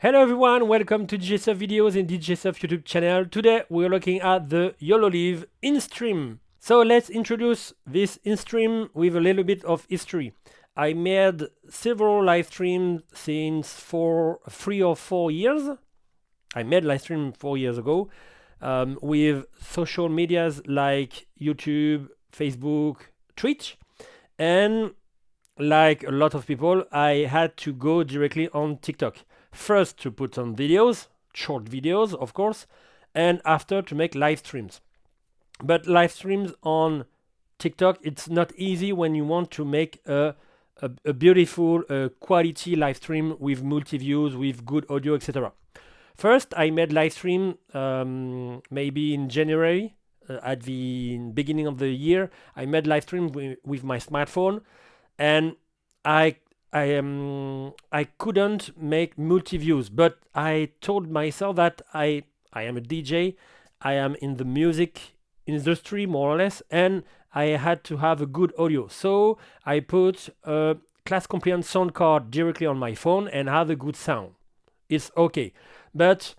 Hello everyone, welcome to DJSoft videos in DJSoft YouTube channel. Today we're looking at the Yololiv Instream. So let's introduce this Instream with a little bit of history. I made several live streams since 3 or 4 years. I made live stream 4 years ago with social medias like YouTube, Facebook, Twitch, and like a lot of people, I had to go directly on TikTok. First to put on videos, short videos, of course, and after to make live streams. But live streams on TikTok, it's not easy when you want to make a beautiful quality live stream with multi-views, with good audio, etc. First, I made live stream maybe in January, at the beginning of the year. I made live stream with my smartphone, and I couldn't make multi-views, but I told myself that I am a DJ, I am in the music industry more or less, and I had to have a good audio. So I put a class compliant sound card directly on my phone and have a good sound. It's okay, but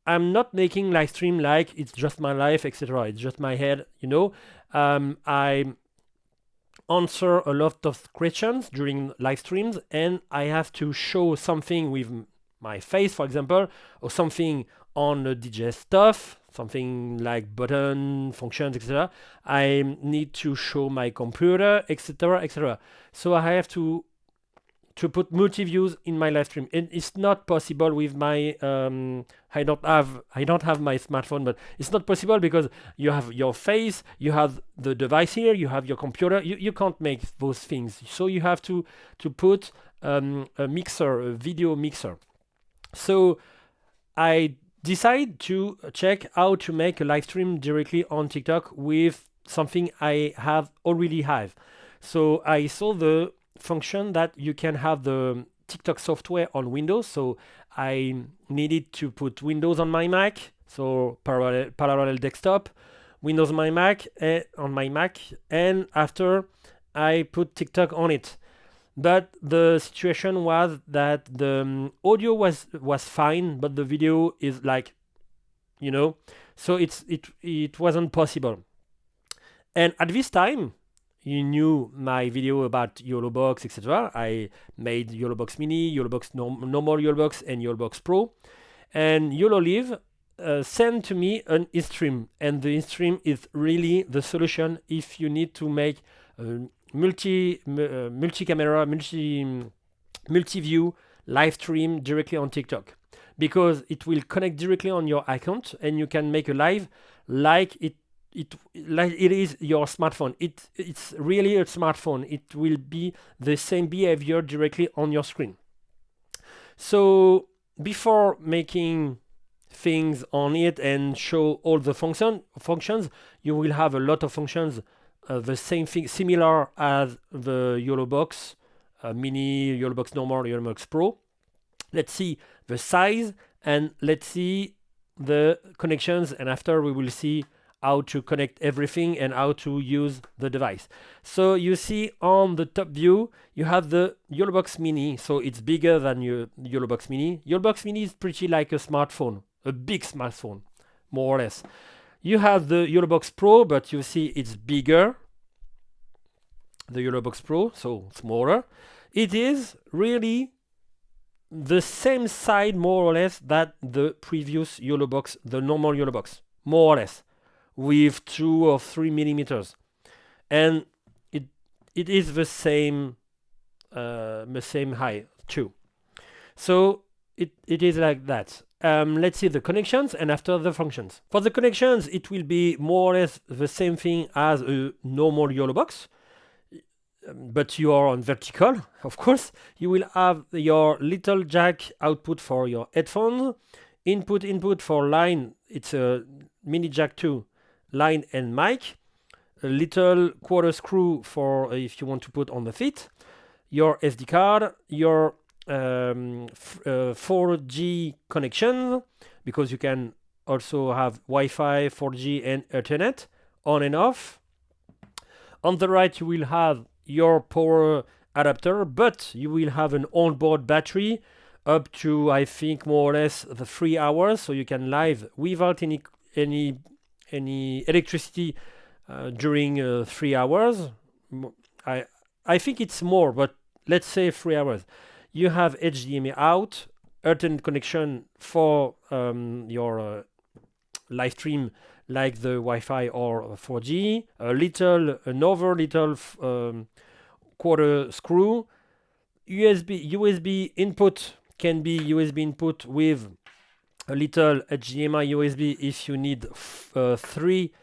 I'm not making live stream like it's just my life, etc. It's just my head, I answer a lot of questions during live streams, and I have to show something with my face, for example, or something on the DJ stuff, something like button functions, etc. I need to show my computer, etc., etc. So I have to put multi-views in my live stream, and it's not possible with my I don't have my smartphone, but it's not possible because you have your face, you have the device here, you have your computer. You can't make those things, so you have to put a mixer, a video mixer. So I decide to check how to make a live stream directly on TikTok with something I already have. So I saw the function that you can have the TikTok software on Windows. So I needed to put Windows on my Mac, so parallel desktop, Windows on my Mac, and after I put TikTok on it. But the situation was that the audio was fine, but the video is like, so it wasn't possible. And at this time, you knew my video about Yolobox, etc. I made Yolobox Mini, Yolobox normal Yolobox, and Yolobox Pro. And Yololiv sent to me an Instream, and the Instream is really the solution if you need to make multi-camera, multi-view live stream directly on TikTok, because it will connect directly on your account, and you can make a live like it is your smartphone. It's really a smartphone. It will be the same behavior directly on your screen. So before making things on it and show all the functions, you will have a lot of functions, the same thing, similar as the Yolobox Mini, Yolobox Normal, Yolobox Pro. Let's see the size, and let's see the connections, and after we will see how to connect everything and how to use the device. So you see on the top view, you have the Yolobox Mini. So it's bigger than your Yolobox Mini. Yolobox Mini is pretty like a smartphone, a big smartphone, more or less. You have the Yolobox Pro, but you see it's bigger. The Yolobox Pro, so smaller. It is really the same size, more or less, that the previous Yolobox, the normal Yolobox, more or less, with 2 or 3 millimeters, and it is the same height too. So it is like that. Let's see the connections, and after the functions. For the connections, it will be more or less the same thing as a normal Yolobox, but you are on vertical, of course. You will have your little jack output for your headphones, input for line. It's a mini jack 2, line and mic, a little quarter screw for if you want to put on the feet, your SD card, your 4G connection, because you can also have Wi-Fi, 4G, and Ethernet on and off. On the right, you will have your power adapter, but you will have an onboard battery, up to, I think, more or less the 3 hours, so you can live without any electricity during 3 hours. I I think it's more, but let's say 3 hours. You have HDMI out, Ethernet connection for your live stream, like the Wi-Fi or 4G, another little quarter screw, USB input can be USB input with a little HDMI USB if you need 3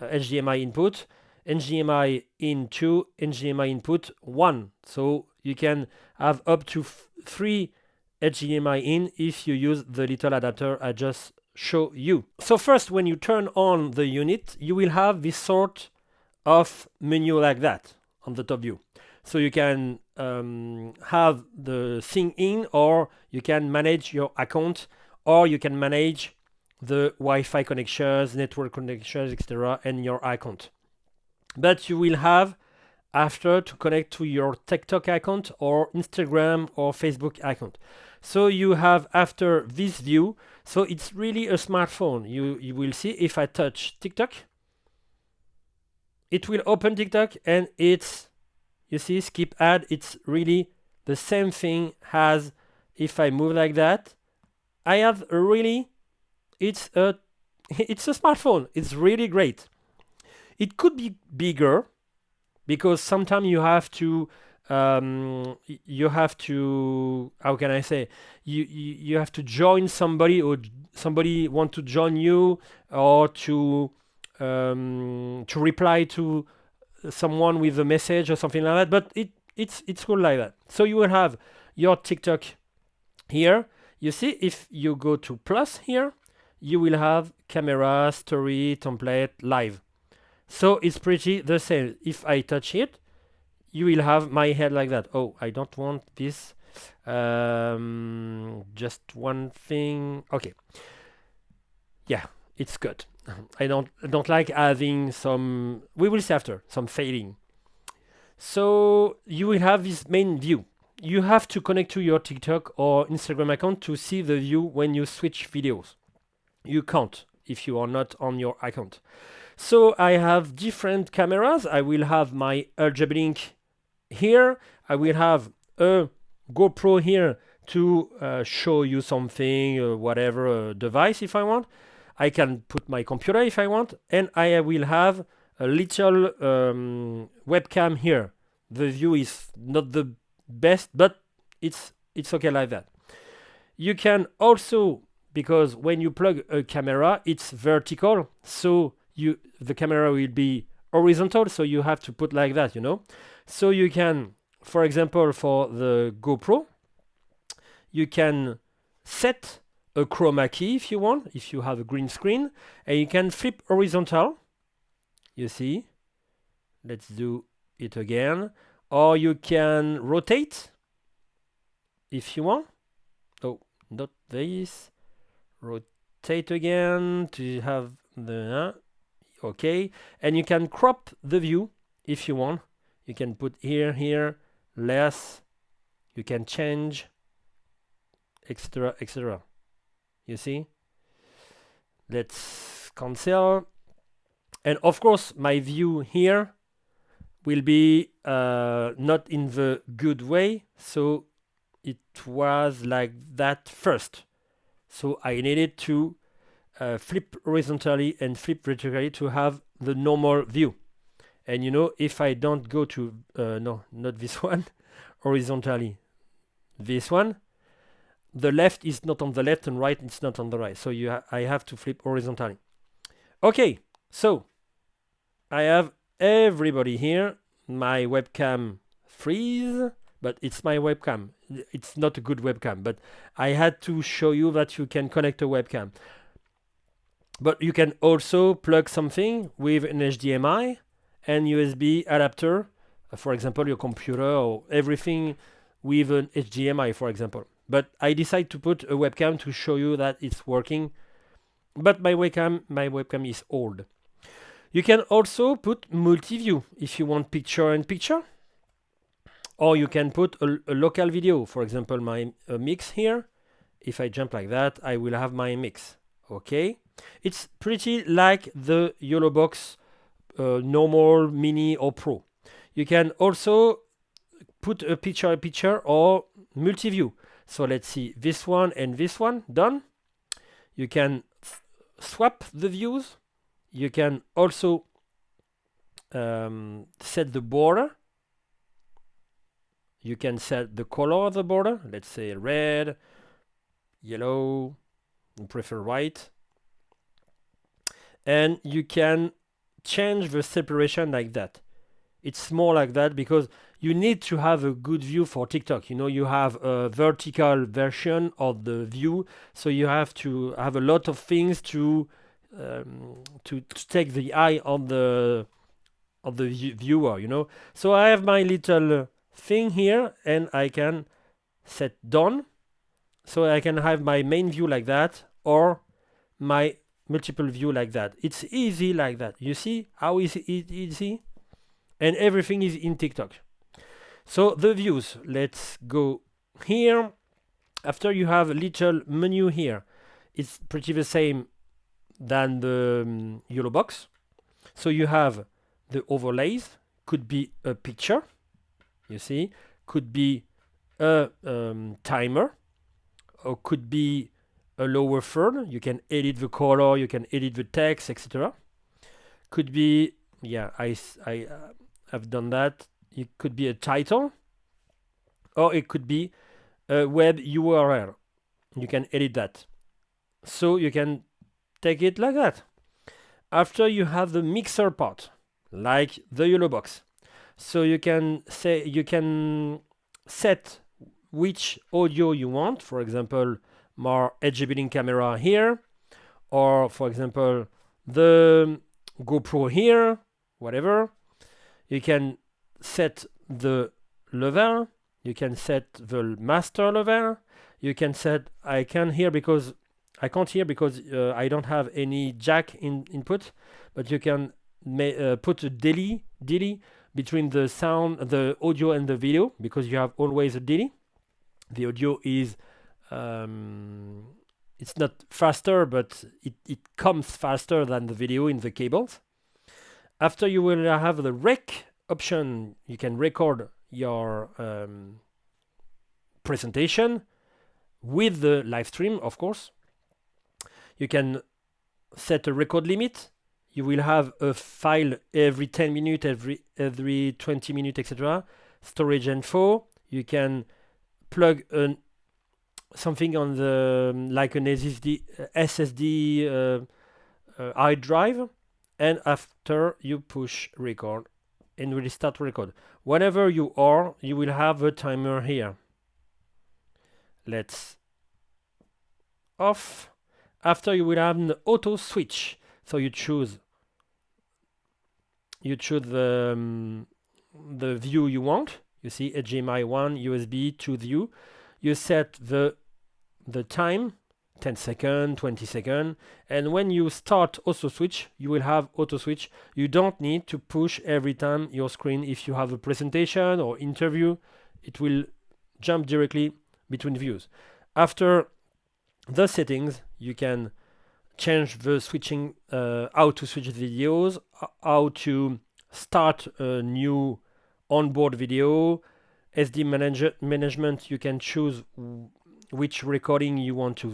HDMI input, HDMI in 2, HDMI input 1. So you can have up to 3 HDMI in if you use the little adapter I just show you. So first, when you turn on the unit, you will have this sort of menu like that on the top view. So you can have the thing in, or you can manage your account, or you can manage the Wi-Fi connections, network connections, etc. and your account. But you will have after to connect to your TikTok account or Instagram or Facebook account. So you have after this view, so it's really a smartphone. You will see if I touch TikTok, it will open TikTok and it's, you see, skip ad. It's really the same thing as if I move like that. I have really, it's a smartphone. It's really great. It could be bigger because sometimes you have to how can I say, you have to join somebody, or somebody want to join you, or to reply to someone with a message or something like that. But it's cool like that. So you will have your TikTok here. You see, if you go to plus here, you will have camera, story, template, live. So it's pretty the same. If I touch it, you will have my head like that. Oh, I don't want this. Just one thing. Okay. Yeah, it's good. I don't like having some, we will see after, some fading. So you will have this main view. You have to connect to your TikTok or Instagram account to see the view when you switch videos. You can't if you are not on your account. So I have different cameras. I will have my RGB link here. I will have a GoPro here to show you something, whatever device if I want. I can put my computer if I want, and I will have a little webcam here. The view is not the best, but it's okay like that. You can also, because when you plug a camera, it's vertical, so the camera will be horizontal, so you have to put like that, So you can, for example, for the GoPro, you can set a chroma key if you want, if you have a green screen, and you can flip horizontal. You see? Let's do it again. Or you can rotate if you want. Oh, not this. Rotate again to have the okay. And you can crop the view if you want. You can put here, less. You can change, etc., etc. You see? Let's cancel. And of course, my view here will be not in the good way. So it was like that first. So I needed to flip horizontally and flip vertically to have the normal view. And if I don't go to, no, not this one, horizontally, this one, the left is not on the left and right it's not on the right. So I have to flip horizontally. Okay, so I have everybody here. My webcam freeze, but it's my webcam. It's not a good webcam, but I had to show you that you can connect a webcam. But you can also plug something with an HDMI and USB adapter, for example, your computer or everything with an HDMI, for example. But I decided to put a webcam to show you that it's working. But my webcam is old. You can also put multi-view if you want picture-in-picture. Or you can put a local video, for example, my mix here. If I jump like that, I will have my mix. Okay, it's pretty like the Yolobox normal, mini or pro. You can also put a picture or multi-view. So let's see, this one and this one done. You can swap the views. You can also set the border. You can set the color of the border. Let's say red, yellow, I prefer white. And you can change the separation like that. It's more like that because you need to have a good view for TikTok. You know, you have a vertical version of the view, so you have to have a lot of things to take the eye of the viewer. You know, so I have my little thing here, and I can set done, so I can have my main view like that or my multiple view like that. It's easy like that. You see how easy it easy? And everything is in TikTok. So the views, let's go here. After you have a little menu here, it's pretty the same than the Yolobox. So you have the overlays, could be a picture, you see, could be a timer, or could be a lower third. You can edit the color, you can edit the text, etc. Could be, yeah, I've done that. It could be a title, or it could be a web URL. You can edit that. So you can take it like that. After you have the mixer part, like the Yolobox. So you can set which audio you want. For example, more edge building camera here, or for example, the GoPro here, whatever. You can set the level, you can set the master level, you can set, I can't hear because I don't have any jack input, but you can put a delay between the sound, the audio and the video, because you have always a delay. The audio is it's not faster, but it comes faster than the video in the cables. After you will have the rec option, you can record your presentation with the live stream, of course. You can set a record limit. You will have a file every 10 minutes, every 20 minutes, etc. Storage info. You can plug something on the like an SSD hard drive, and after you push record and will start record. Whenever you are, you will have a timer here. Let's off. After you will have an auto switch. So you choose the view you want. You see HDMI 1, USB 2 view. You set the time, 10 seconds, 20 seconds, and when you start auto switch, you will have auto switch. You don't need to push every time your screen. If you have a presentation or interview, it will jump directly between views. After the settings, you can change the switching, how to switch videos, how to start a new onboard video, SD management. You can choose which recording you want to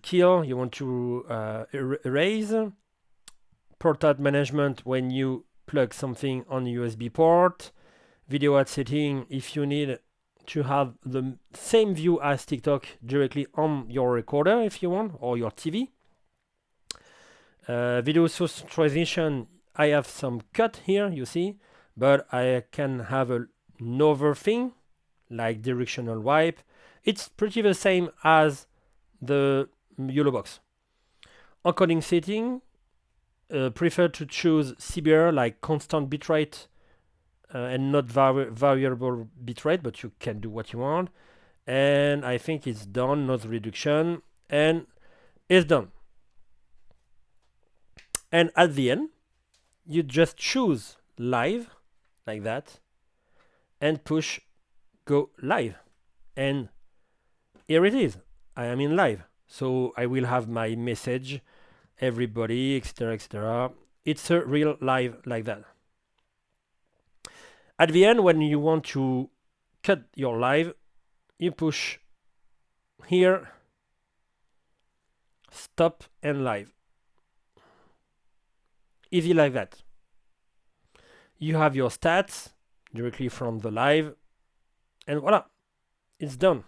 kill, you want to erase. Port management when you plug something on USB port. Video ad setting if you need to have the same view as TikTok directly on your recorder if you want, or your TV. Video source transition, I have some cut here, you see, but I can have another thing like directional wipe. It's pretty the same as the Yolobox. Encoding setting, prefer to choose CBR, like constant bitrate, and not variable bitrate, but you can do what you want. And I think it's done, noise reduction, and it's done. And at the end, you just choose live, like that, and push go live. And here it is. I am in live. So I will have my message, everybody, etc., etc. It's a real live like that. At the end, when you want to cut your live, you push here, stop and live. Easy like that. You have your stats directly from the live, and voila, it's done.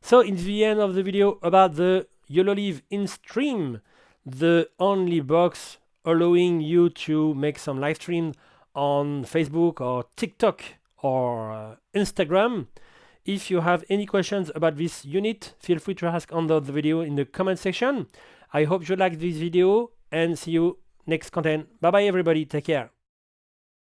So in the end of the video about the Yololiv Instream, the only box allowing you to make some live stream on Facebook or TikTok or Instagram. If you have any questions about this unit, feel free to ask under the video in the comment section. I hope you liked this video and see you next content. Bye bye everybody, take care.